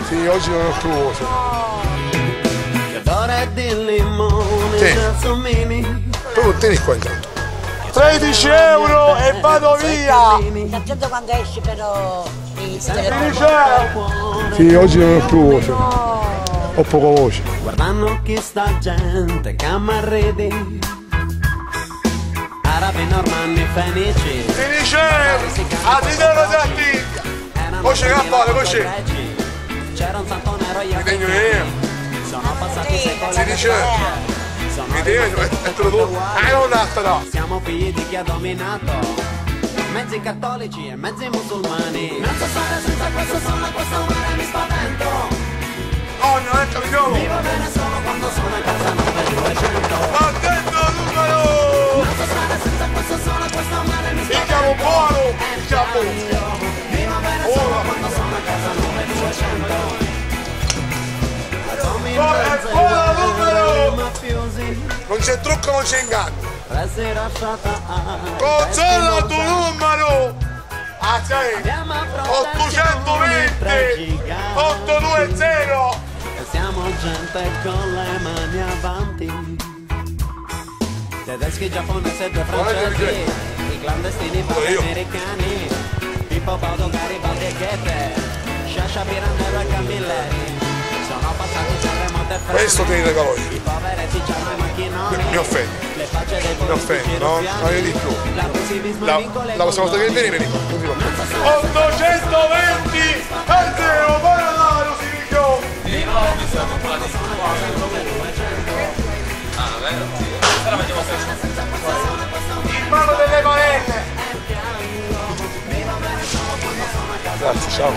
Sì, oggi non ho più voce. Tu tieni qua intanto. 13 euro e vado via! Stai attento quando esci però di Sì, oggi non ho più voce. Ho poca voce. Guardando chi sta gente che ammarredi, arabi, normanni, fenici. 13 euro! A titolo di attività! Voce che vale, voce! C'era un santo nero io Ti tengo io! sono passati secoli. 16 euro! Mi devi mettere tu! Non data no! Siamo figli di chi ha dominato, mezzi cattolici e mezzi musulmani. Non so stare senza questo sole, questo mare mi spavento. Oh, non è capito! Mi va bene solo quando sono a casa 9200. Attento numero! Non so stare senza questo sole, questo mare mi spavento. Il capo buono! Il capo! Mi va bene solo quando sono a casa 9200. Buono numero! Non c'è trucco, non c'è inganno! Consola il tuo numero! Ah, sei! 820! 820! Siamo gente con le mani avanti. Tedeschi, giapponesi, due francesi, i clandestini pari americani, Pippo Baudo, Garibaldi e Goethe, Sciascia, Pirandello e Camilleri. Sono passati terremoti e frane. Questo te li regalo io. I poveretti c'hanno i macchinoni. Mi offendo. Le facce dei Mi offendo, no? Non io di più. La prossima volta che vieni, vieni qua. 820! Al zero, para là, lo si dice! Ah, vero? Sì. Ora vediamo se In mano delle manette! Grazie, ciao.